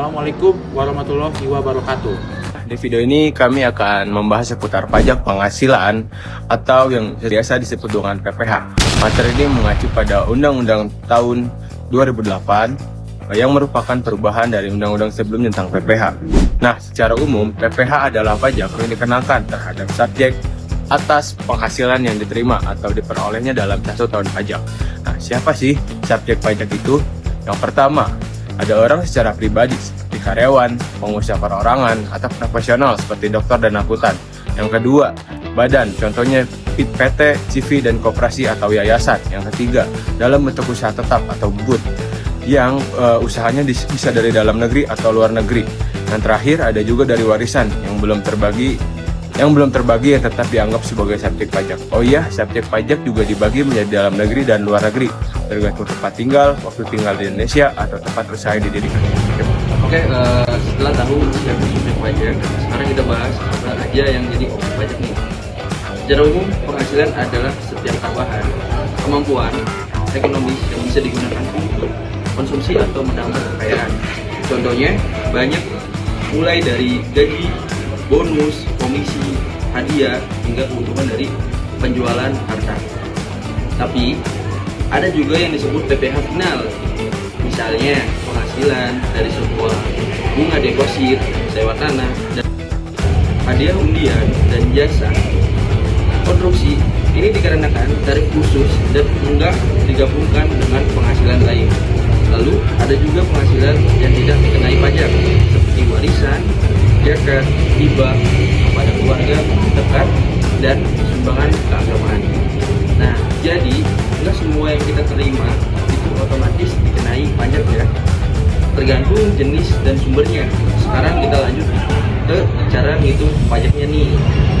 Assalamualaikum warahmatullahi wabarakatuh. Di video ini kami akan membahas seputar pajak penghasilan atau yang biasa disebut dengan PPh. Materi ini mengacu pada Undang-Undang tahun 2008 yang merupakan perubahan dari undang-undang sebelumnya tentang PPh. Nah, secara umum PPh adalah pajak yang dikenakan terhadap subjek atas penghasilan yang diterima atau diperolehnya dalam 1 tahun pajak. Nah, siapa sih subjek pajak itu? Yang pertama, ada orang secara pribadi seperti karyawan, pengusaha perorangan, atau profesional seperti dokter dan akuntan. Yang kedua, badan, contohnya PT, CV, dan koperasi atau yayasan. Yang ketiga, dalam bentuk usaha tetap atau BUT, yang usahanya bisa dari dalam negeri atau luar negeri. Yang terakhir, ada juga dari warisan yang belum terbagi yang tetap dianggap sebagai subjek pajak. Oh iya, subjek pajak juga dibagi menjadi dalam negeri dan luar negeri, tergantung tempat tinggal, waktu tinggal di Indonesia, atau tempat usaha yang didirikan. Oke, setelah tahu subjek pajak, sekarang kita bahas apa aja yang jadi objek pajak nih. Secara umum, penghasilan adalah setiap tambahan kemampuan ekonomis yang bisa digunakan untuk konsumsi atau menambah kekayaan. Contohnya banyak, mulai dari gaji, bonus, komisi, hadiah, hingga keuntungan dari penjualan harta. Tapi ada juga yang disebut PPh final, misalnya penghasilan dari sebuah bunga deposit, sewa tanah, dan hadiah undian dan jasa konstruksi. Ini dikarenakan tarif khusus dan enggak digabungkan dengan penghasilan lain. Lalu ada juga penghasilan yang tidak dikenai pajak, seperti warisan, zakat, hibah kepada keluarga dekat, dan sumbangan keagamaan. Nah, jadi nggak semua yang kita terima itu otomatis dikenai pajak ya, tergantung jenis dan sumbernya. Sekarang kita lanjut ke cara menghitung pajaknya nih.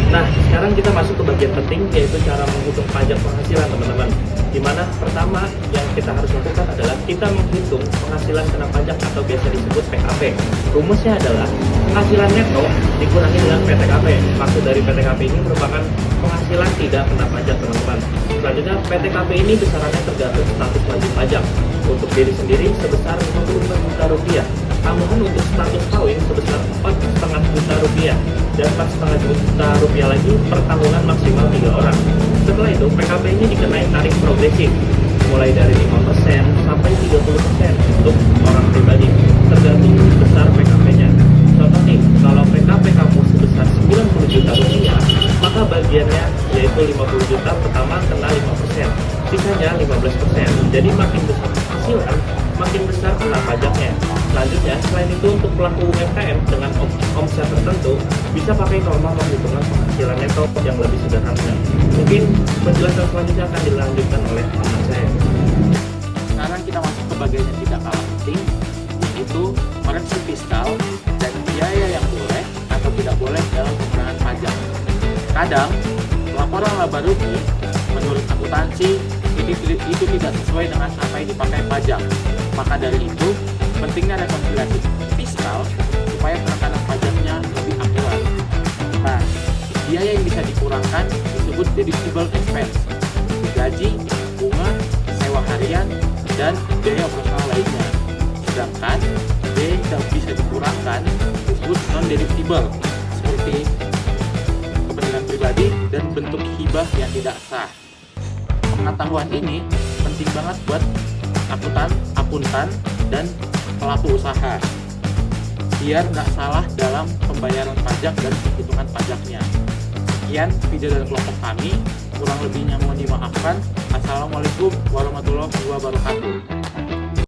Nah, sekarang kita masuk ke bagian penting, yaitu cara menghitung pajak penghasilan, teman-teman. Dimana pertama yang kita harus lakukan adalah kita menghitung penghasilan kena pajak atau biasa disebut PKP. Rumusnya adalah penghasilan neto dikurangi dengan PTKP. Maksud dari PTKP ini merupakan penghasilan tidak kena pajak, teman-teman. Selanjutnya, PTKP ini besarannya tergantung status wajib pajak. Untuk diri sendiri sebesar Rp55 juta, tambahan untuk status kawin sebesar Rp4,5 juta, dan Rp4,5 juta lagi per tahunan maksimal 3 orang. Setelah itu, PKP ini dikenai tarif progresif, mulai dari 5% sampai 30% untuk orang pribadi, tergantung besar PKP-nya. Contoh nih, kalau PKP kamu sebesar Rp90 juta, maka bagiannya yaitu 50 juta pertama kena 5%, sisanya 15%. Jadi makin besar penghasilan, makin besar kena pajaknya. Selanjutnya, selain itu untuk pelaku UMKM dengan omset tertentu, bisa pakai norma penghitungan penghasilan neto yang lebih sederhana. Mungkin penjelasan selanjutnya akan dilanjutkan oleh teman saya. Sekarang kita masuk ke bagian yang tidak kalah penting, yaitu koreksi fiskal dan biaya yang boleh atau tidak boleh dalam pengenaan pajak. Kadang, laporan laba rugi menurut akuntansi itu tidak sesuai dengan apa yang dipakai pajak. Maka dari itu, pentingnya rekonsiliasi fiskal supaya penekanan pajaknya lebih akurat. Nah, biaya yang bisa dikurangkan disebut deductible expense, gaji, bunga, sewa harian, dan biaya operasional lainnya. Sedangkan biaya yang tidak bisa dikurangkan disebut non-deductible, seperti kepentingan pribadi dan bentuk hibah yang tidak sah. Pengetahuan ini penting banget buat akuntan, dan pelaku usaha, biar nggak salah dalam pembayaran pajak dan penghitungan pajaknya. Sekian video dari kelompok kami, kurang lebihnya mohon dimaafkan. Assalamualaikum warahmatullahi wabarakatuh.